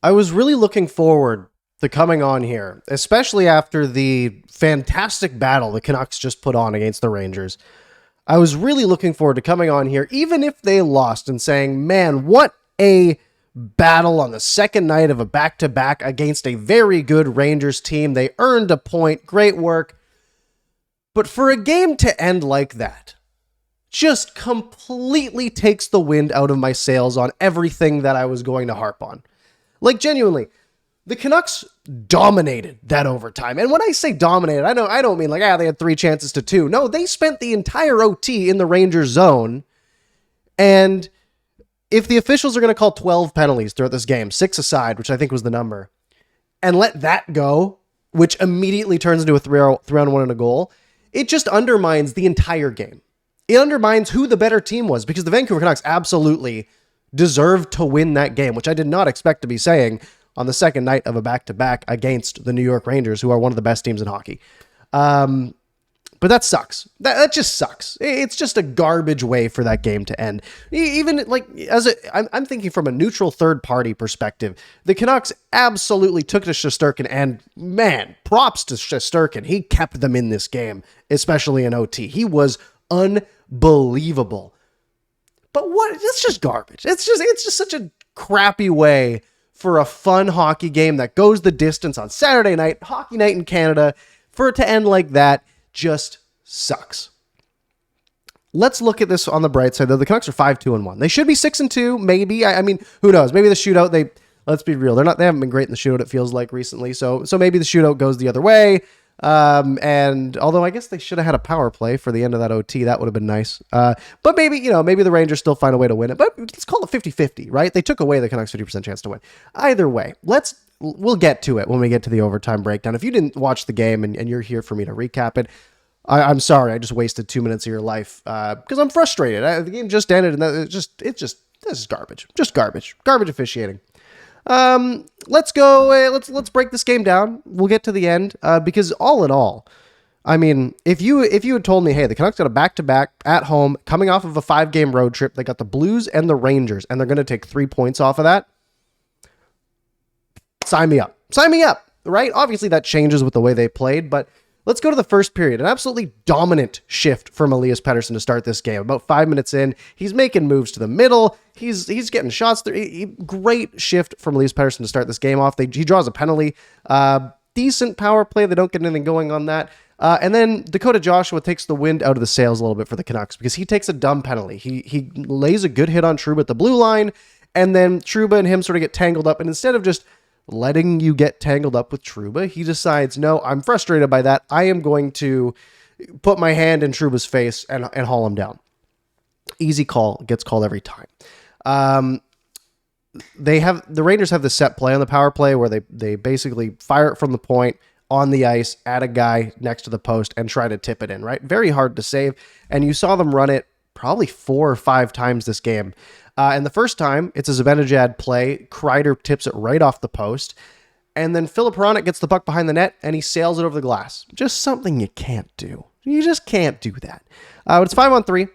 I was really looking forward to coming on here, especially after the fantastic battle the Canucks just put on against the Rangers. I was really looking forward to coming on here, even if they lost, and saying, man, what a battle on the second night of a back-to-back against a very good Rangers team. They earned a point. Great work. But for a game to end like that, just completely takes the wind out of my sails on everything that I was going to harp on. Like, genuinely, the Canucks dominated that overtime. And when I say dominated, I don't mean like, they had 3 chances to 2. No, they spent the entire OT in the Rangers zone. And if the officials are going to call 12 penalties throughout this game, 6 aside, which I think was the number, and let that go, which immediately turns into a 3-on-1 and a goal, it just undermines the entire game. It undermines who the better team was, because the Vancouver Canucks absolutely deserved to win that game, which I did not expect to be saying on the second night of a back-to-back against the New York Rangers, who are one of the best teams in hockey. But that sucks. That just sucks. It's just a garbage way for that game to end. Even like I'm thinking from a neutral third-party perspective, the Canucks absolutely took to Shesterkin, and man, props to Shesterkin. He kept them in this game, especially in OT. He was unbelievable. But what? It's just garbage. It's just such a crappy way for a fun hockey game that goes the distance on Saturday night, hockey night in Canada, for it to end like that just sucks. Let's look at this on the bright side, though. The Canucks are 5-2-1. They should be 6-2, maybe. I mean, who knows? Maybe the shootout, let's be real. They haven't been great in the shootout, it feels like, recently. So maybe the shootout goes the other way. And although I guess they should have had a power play for the end of that OT, that would have been nice. But maybe the Rangers still find a way to win it. But let's call it 50-50, right? They took away the Canucks' 50% chance to win. Either way, we'll get to it when we get to the overtime breakdown. If you didn't watch the game and you're here for me to recap it, I'm sorry. I just wasted 2 minutes of your life, because I'm frustrated. The game just ended, and this is garbage. Just garbage officiating. Let's go. Let's break this game down. We'll get to the end, because all in all, I mean, if you had told me, hey, the Canucks got a back-to-back at home, coming off of a 5-game road trip, they got the Blues and the Rangers, and they're going to take 3 points off of that, sign me up, right? Obviously that changes with the way they played, but let's go to the first period. An absolutely dominant shift from Elias Pettersson to start this game. About 5 minutes in, he's making moves to the middle. He's getting shots. Great shift from Elias Pettersson to start this game off. He draws a penalty. Decent power play. They don't get anything going on that. And then Dakota Joshua takes the wind out of the sails a little bit for the Canucks, because he takes a dumb penalty. He lays a good hit on Trouba at the blue line, and then Trouba and him sort of get tangled up. And instead of just letting you get tangled up with Trouba, he decides, no, I'm frustrated by that. I am going to put my hand in Trouba's face and haul him down. Easy call, gets called every time. The Rangers have the set play on the power play where they basically fire it from the point on the ice at a guy next to the post and try to tip it in, right? Very hard to save. And you saw them run it probably 4 or 5 times this game. And the first time, it's a Zibanejad play. Kreider tips it right off the post. And then Filip Hronek gets the puck behind the net, and he sails it over the glass. Just something you can't do. You just can't do that. But it's 5-on-3.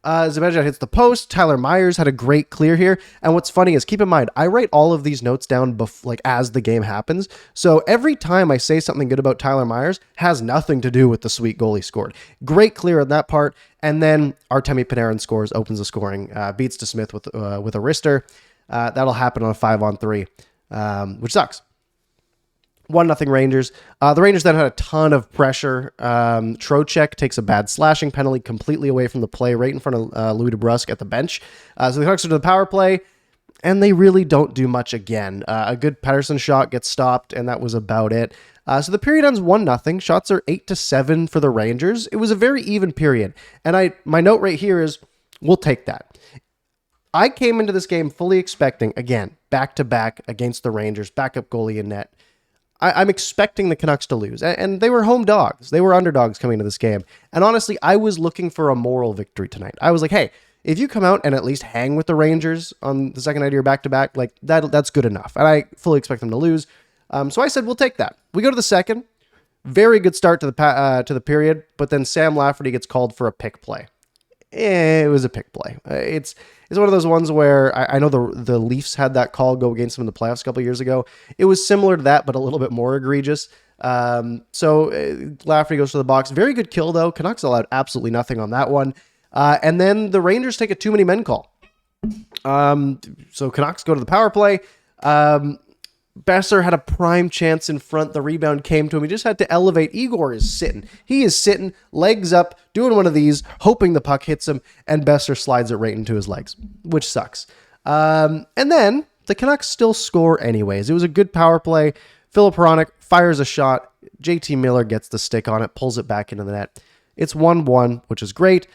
Zibanejad hits the post. Tyler Myers had a great clear here. And what's funny is, keep in mind, I write all of these notes down as the game happens. So every time I say something good about Tyler Myers, has nothing to do with the sweet goal he scored. Great clear on that part. And then Artemi Panarin scores, opens the scoring, beats DeSmith with a wrister. That'll happen on a 5-on-3, which sucks. 1-0 Rangers. The Rangers then had a ton of pressure. Trocheck takes a bad slashing penalty completely away from the play, right in front of Louis DeBrusque at the bench. So the Canucks are to the power play, and they really don't do much again. A good Pettersson shot gets stopped, and that was about it. So the period ends 1-0. Shots are 8-7 for the Rangers. It was a very even period. And my note right here is, we'll take that. I came into this game fully expecting, again, back-to-back against the Rangers, backup goalie in net. I'm expecting the Canucks to lose. And they were home dogs. They were underdogs coming into this game. And honestly, I was looking for a moral victory tonight. I was like, hey, if you come out and at least hang with the Rangers on the second night of your back-to-back, like that's good enough. And I fully expect them to lose. So I said, we'll take that. We go to the second. Very good start to the period, but then Sam Lafferty gets called for a pick play. it was a pick play. It's one of those ones where I know the Leafs had that call go against them in the playoffs a couple years ago. It was similar to that, but a little bit more egregious. Lafferty goes to the box. Very good kill, though. Canucks allowed absolutely nothing on that one. And then the Rangers take a too many men call. So Canucks go to the power play. Besser had a prime chance in front. The rebound came to him. He just had to elevate. Igor is sitting. He is sitting, legs up, doing one of these, hoping the puck hits him, and Besser slides it right into his legs, which sucks. And then the Canucks still score anyways. It was a good power play. Filip Hronek fires a shot. JT Miller gets the stick on it, pulls it back into the net. It's 1-1, which is great.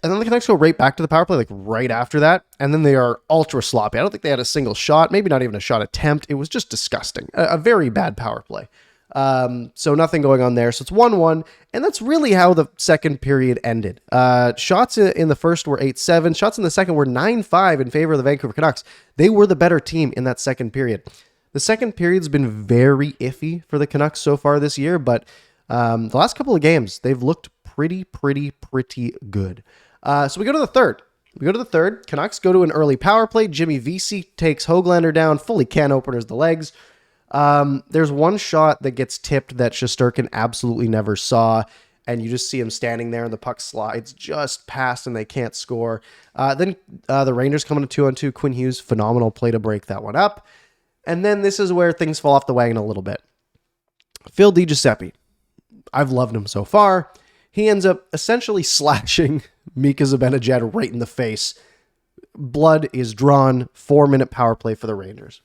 And then the Canucks go right back to the power play, like right after that. And then they are ultra sloppy. I don't think they had a single shot, maybe not even a shot attempt. It was just disgusting. A very bad power play. So nothing going on there. So it's 1-1. And that's really how the second period ended. Shots in the first were 8-7. Shots in the second were 9-5 in favor of the Vancouver Canucks. They were the better team in that second period. The second period's been very iffy for the Canucks so far this year, but the last couple of games, they've looked pretty good. So we go to the third. Canucks go to an early power play. Jimmy Vesey takes Höglander down, fully can openers the legs. There's one shot that gets tipped that Shesterkin absolutely never saw, and you just see him standing there and the puck slides just past and they can't score. Then the Rangers come on a 2-on-2. Quinn Hughes, phenomenal play to break that one up. And then this is where things fall off the wagon a little bit. Phil DiGiuseppe. I've loved him so far. He ends up essentially slashing Mika Zibanejad right in the face. Blood is drawn. 4-minute power play for the Rangers.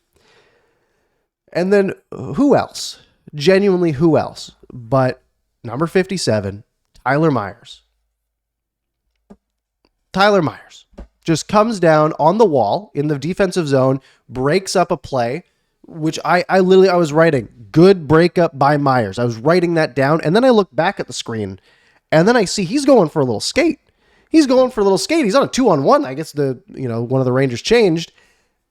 And then who else? Genuinely who else? But number 57, Tyler Myers. Tyler Myers just comes down on the wall in the defensive zone, breaks up a play, which I was writing, good breakup by Myers. I was writing that down, and then I look back at the screen, and then I see he's going for a little skate. He's on a 2-on-1. I guess one of the Rangers changed,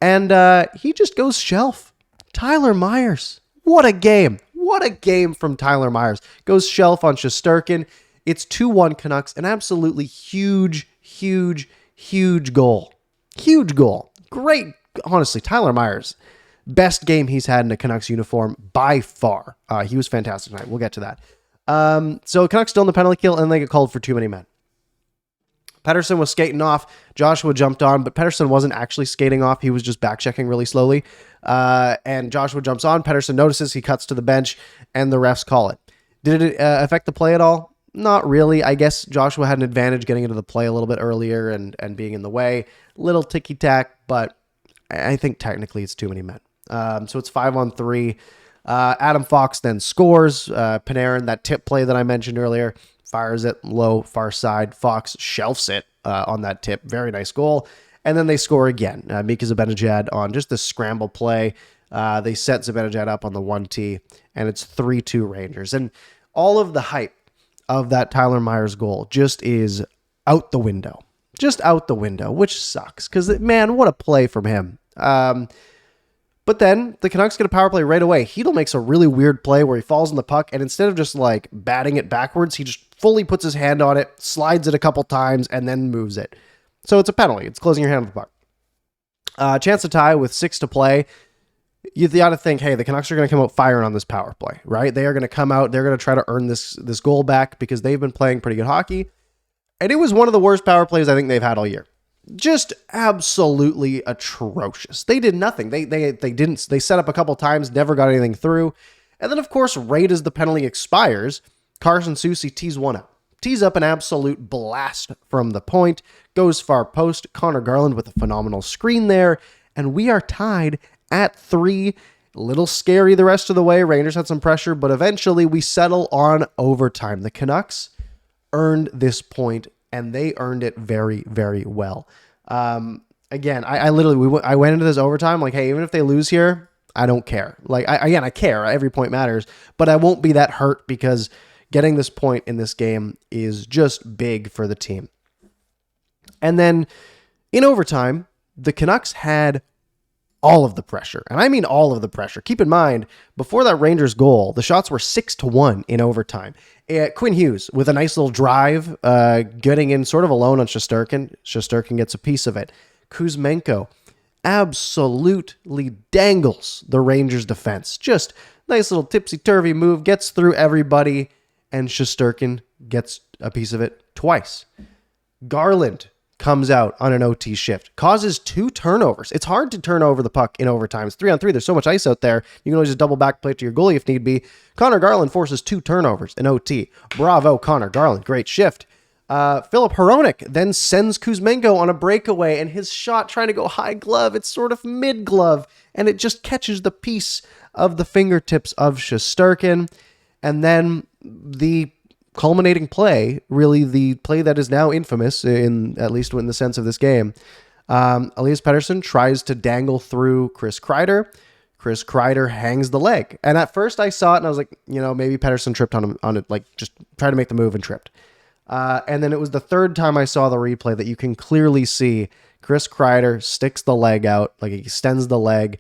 and he just goes shelf. Tyler Myers. What a game. What a game from Tyler Myers. Goes shelf on Shesterkin. It's 2-1 Canucks. An absolutely huge goal. Huge goal. Great. Honestly, Tyler Myers, best game he's had in a Canucks uniform by far. He was fantastic tonight. We'll get to that. So Canucks still in the penalty kill, and they get called for too many men. Pettersson was skating off. Joshua jumped on, but Pettersson wasn't actually skating off. He was just back-checking really slowly. And Joshua jumps on. Pettersson notices. He cuts to the bench, and the refs call it. Did it affect the play at all? Not really. I guess Joshua had an advantage getting into the play a little bit earlier and being in the way. Little ticky-tack, but I think technically it's too many men. So it's 5-on-3. Adam Fox then scores. Panarin, that tip play that I mentioned earlier, fires it low, far side. Fox shelves it on that tip. Very nice goal. And then they score again. Mika Zibanejad on just the scramble play. They set Zibanejad up on the 1T, and it's 3-2 Rangers. And all of the hype of that Tyler Myers goal just is out the window. Just out the window, which sucks. Because, man, what a play from him. But then the Canucks get a power play right away. Hedl makes a really weird play where he falls on the puck, and instead of just like batting it backwards, he just fully puts his hand on it, slides it a couple times, and then moves it. So it's a penalty. It's closing your hand on the puck. Chance to tie with 6 to play. You got to think, hey, the Canucks are going to come out firing on this power play, right? They are going to come out. They're going to try to earn this goal back because they've been playing pretty good hockey. And it was one of the worst power plays I think they've had all year. Just absolutely atrocious. They did nothing. They didn't. They set up a couple times, never got anything through. And then, of course, right as the penalty expires, Carson Soucy tees one up. Tees up an absolute blast from the point. Goes far post. Connor Garland with a phenomenal screen there. And we are tied at 3. A little scary the rest of the way. Rangers had some pressure, but eventually we settle on overtime. The Canucks earned this point, and they earned it very, very well. Again, I went into this overtime like, hey, even if they lose here, I don't care. Like, I care. Every point matters, but I won't be that hurt because getting this point in this game is just big for the team. And then in overtime, the Canucks had all of the pressure. And I mean all of the pressure. Keep in mind, before that Rangers goal, the shots were 6-1 in overtime. Quinn Hughes with a nice little drive, getting in sort of alone on Shesterkin. Shesterkin gets a piece of it. Kuzmenko absolutely dangles the Rangers defense. Just nice little tipsy-turvy move, gets through everybody, and Shesterkin gets a piece of it twice. Garland comes out on an OT shift, causes 2 turnovers. It's hard to turn over the puck in overtime. It's 3-on-3. There's so much ice out there. You can always just double back play to your goalie if need be. Connor Garland forces 2 turnovers in OT. Bravo, Connor Garland. Great shift. Philip Hronek then sends Kuzmenko on a breakaway, and his shot trying to go high glove, it's sort of mid glove, and it just catches the piece of the fingertips of Shesterkin. And then the culminating play, really the play that is now infamous, in at least in the sense of this game. Elias Pettersson tries to dangle through Chris Kreider. Chris Kreider hangs the leg. And at first I saw it and I was like, maybe Pettersson tripped on it, like just try to make the move and tripped. And then it was the third time I saw the replay that you can clearly see Chris Kreider sticks the leg out, like he extends the leg.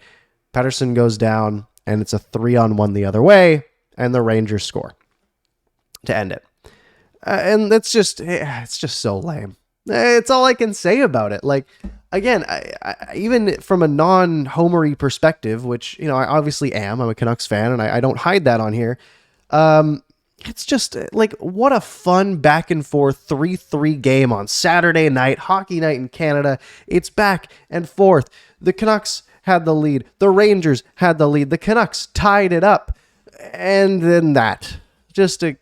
Pettersson goes down, and it's a 3-on-1 the other way, and the Rangers score to end it. And it's just so lame. It's all I can say about it. Like, again, I even from a non-homery perspective, which, I obviously am, I'm a Canucks fan, and I don't hide that on here. It's just like, what a fun back and forth 3-3 game on Saturday night, hockey night in Canada. It's back and forth. The Canucks had the lead. The Rangers had the lead. The Canucks tied it up. And then that, just a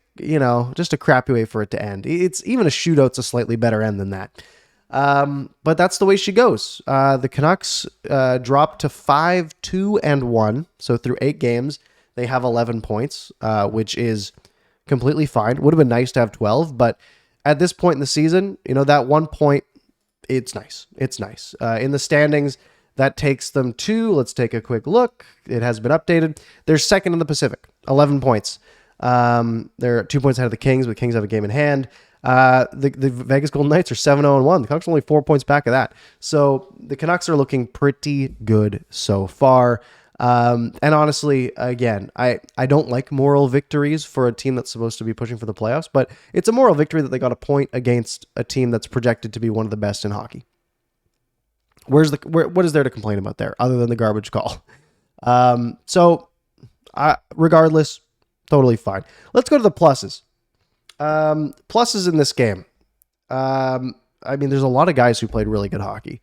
crappy way for it to end. It's even a shootout's a slightly better end than that. But that's the way she goes. The Canucks dropped to 5-2-1. So through 8 games, they have 11 points, which is completely fine. Would have been nice to have 12, but at this point in the season, that 1 point, it's nice. It's nice. In the standings, that takes them to, let's take a quick look. It has been updated. They're second in the Pacific, 11 points. They're 2 points ahead of the Kings, but the Kings have a game in hand. The Vegas Golden Knights are 7-0-1. The Canucks are only 4 points back of that. So the Canucks are looking pretty good so far. And honestly, again, I don't like moral victories for a team that's supposed to be pushing for the playoffs, but it's a moral victory that they got a point against a team that's projected to be one of the best in hockey. What is there to complain about there other than the garbage call? Regardless, totally fine. Let's go to the pluses. Pluses in this game. There's a lot of guys who played really good hockey.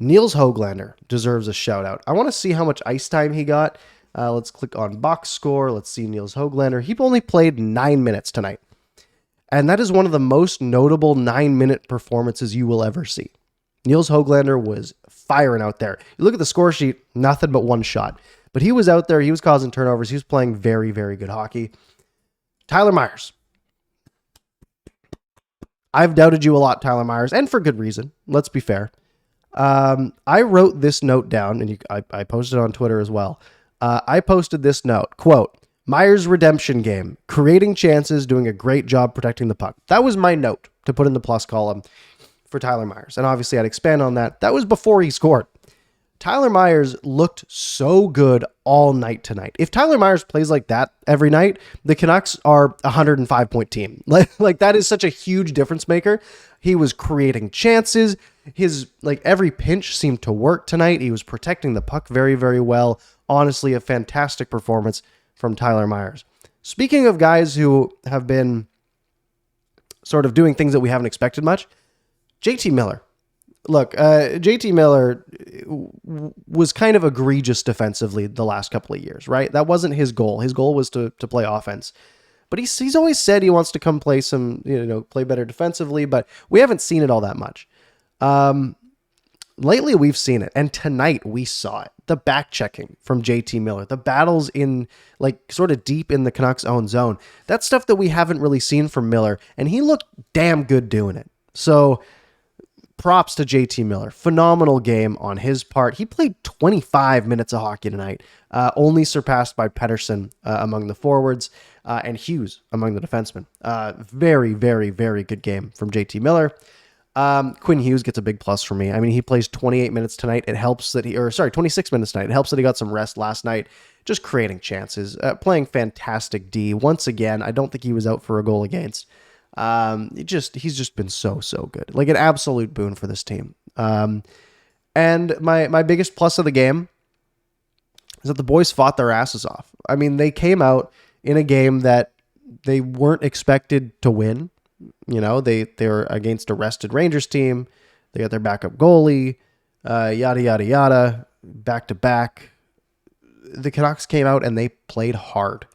Niels Höglander deserves a shout out. I want to see how much ice time he got. Let's click on box score. Let's see Niels Höglander. He only played 9 minutes tonight. And that is one of the most notable 9-minute performances you will ever see. Niels Höglander was firing out there. You look at the score sheet, nothing but 1 shot. But he was out there. He was causing turnovers. He was playing very, very good hockey. Tyler Myers. I've doubted you a lot, Tyler Myers, and for good reason. Let's be fair. I wrote this note down, and I posted it on Twitter as well. I posted this note, quote, Myers' redemption game, creating chances, doing a great job protecting the puck. That was my note to put in the plus column for Tyler Myers. And obviously I'd expand on that. That was before he scored. Tyler Myers looked so good all night tonight. If Tyler Myers plays like that every night, the Canucks are a 105-point team. Like that is such a huge difference maker. He was creating chances. His every pinch seemed to work tonight. He was protecting the puck very, very well. Honestly, a fantastic performance from Tyler Myers. Speaking of guys who have been sort of doing things that we haven't expected much, JT Miller. Look, JT Miller was kind of egregious defensively the last couple of years, right? That wasn't his goal. His goal was to play offense. But he's always said he wants to come play play better defensively, but we haven't seen it all that much. Lately we've seen it, and tonight we saw it. The back checking from JT Miller, the battles in sort of deep in the Canucks' own zone. That's stuff that we haven't really seen from Miller, and he looked damn good doing it. So props to JT Miller. Phenomenal game on his part. He played 25 minutes of hockey tonight, only surpassed by Pettersson among the forwards and Hughes among the defensemen. Very, very, very good game from JT Miller. Quinn Hughes gets a big plus for me. I mean, he plays 28 minutes tonight. It helps that 26 minutes tonight. It helps that he got some rest last night, just creating chances, playing fantastic D. Once again, I don't think he was out for a goal against. He's just been so good. Like an absolute boon for this team. And my biggest plus of the game is that the boys fought their asses off. I mean, they came out in a game that they weren't expected to win. You know, they were against a rested Rangers team. They got their backup goalie, yada, yada, yada, back to back. The Canucks came out and they played hard.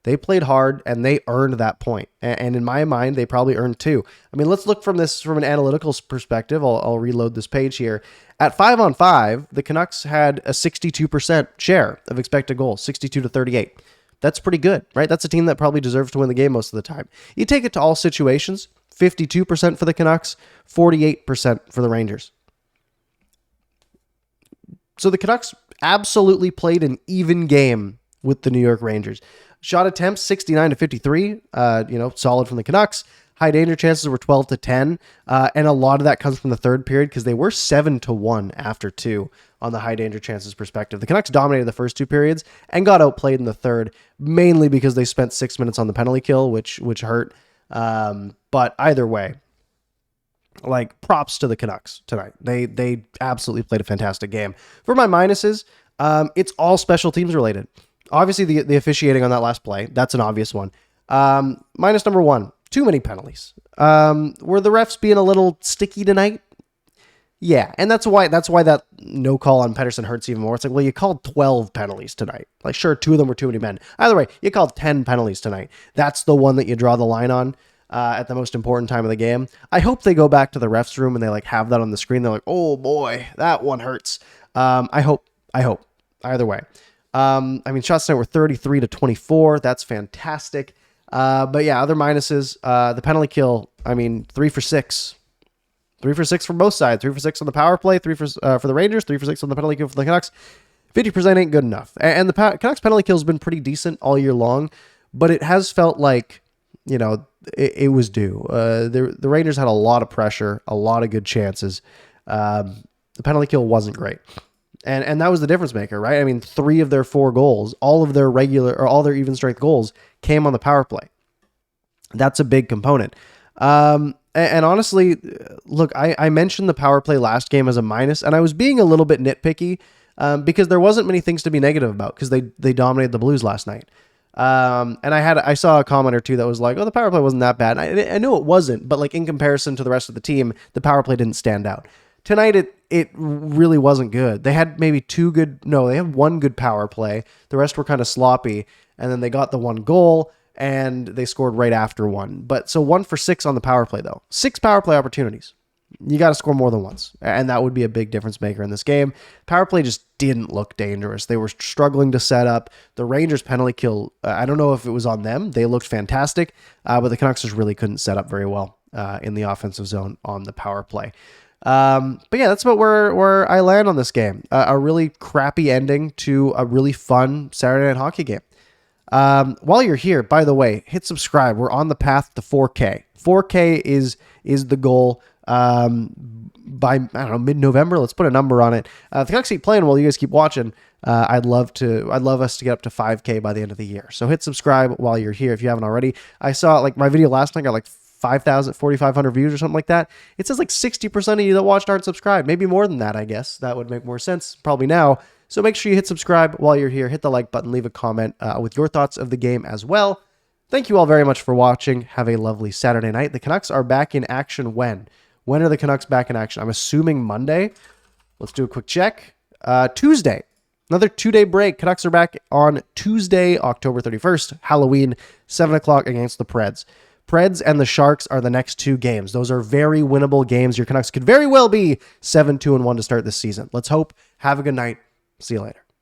They played hard and they earned that point. And in my mind, they probably earned two. I mean, let's look from an analytical perspective. I'll reload this page here. At 5-on-5, the Canucks had a 62% share of expected goals, 62-38. That's pretty good, right? That's a team that probably deserves to win the game most of the time. You take it to all situations, 52% for the Canucks, 48% for the Rangers. So the Canucks absolutely played an even game with the New York Rangers. Shot attempts 69-53, solid from the Canucks. High danger chances were 12-10, and a lot of that comes from the third period because they were 7-1 after 2 on the high danger chances perspective. The Canucks dominated the first 2 periods and got outplayed in the third, mainly because they spent 6 minutes on the penalty kill, which hurt. But either way, like props to the Canucks tonight. They absolutely played a fantastic game. For my minuses, it's all special teams related. Obviously, the officiating on that last play, that's an obvious one. Minus number 1, too many penalties. Were the refs being a little sticky tonight? Yeah, and that's why that no call on Pettersson hurts even more. It's like, well, you called 12 penalties tonight. Like, sure, 2 of them were too many men. Either way, you called 10 penalties tonight. That's the one that you draw the line on at the most important time of the game. I hope they go back to the refs room and they like have that on the screen. They're like, oh boy, that one hurts. I hope. Either way. Shots tonight were 33-24. That's fantastic. But yeah, other minuses. The penalty kill, 3 for 6. 3 for 6 from both sides. 3 for 6 on the power play. 3 for the Rangers. 3 for 6 on the penalty kill for the Canucks. 50% ain't good enough. And the Canucks penalty kill has been pretty decent all year long, but it has felt like, it was due. The Rangers had a lot of pressure, a lot of good chances. The penalty kill wasn't great. And that was the difference maker, right? 3 of their 4 goals, all their even strength goals came on the power play. That's a big component. And honestly, look, I mentioned the power play last game as a minus, and I was being a little bit nitpicky because there wasn't many things to be negative about because they dominated the Blues last night. And I saw a comment or two that was like, oh, the power play wasn't that bad. I know it wasn't, but like in comparison to the rest of the team, the power play didn't stand out. Tonight, it really wasn't good. They had maybe they had 1 good power play. The rest were kind of sloppy. And then they got the 1 goal and they scored right after 1. But so 1 for 6 on the power play though. 6 power play opportunities. You got to score more than once. And that would be a big difference maker in this game. Power play just didn't look dangerous. They were struggling to set up. The Rangers penalty kill, I don't know if it was on them. They looked fantastic. But the Canucks just really couldn't set up very well in the offensive zone on the power play. But yeah, that's about where I land on this game. A really crappy ending to a really fun Saturday night hockey game. While you're here, by the way, hit subscribe. We're on the path to 4K. 4K is the goal. By mid-November. Let's put a number on it. If the Canucks keep playing well, you guys keep watching. I'd love us to get up to 5K by the end of the year. So hit subscribe while you're here if you haven't already. I saw like my video last night got like 4,500 views or something like that. It says like 60% of you that watched aren't subscribed. Maybe more than that, I guess. That would make more sense probably now. So make sure you hit subscribe while you're here. Hit the like button. Leave a comment with your thoughts of the game as well. Thank you all very much for watching. Have a lovely Saturday night. The Canucks are back in action when? When are the Canucks back in action? I'm assuming Monday. Let's do a quick check. Tuesday. Another 2-day break. Canucks are back on Tuesday, October 31st, Halloween, 7 o'clock against the Preds. Preds and the Sharks are the next 2 games. Those are very winnable games. Your Canucks could very well be 7-2-1 to start this season. Let's hope. Have a good night. See you later.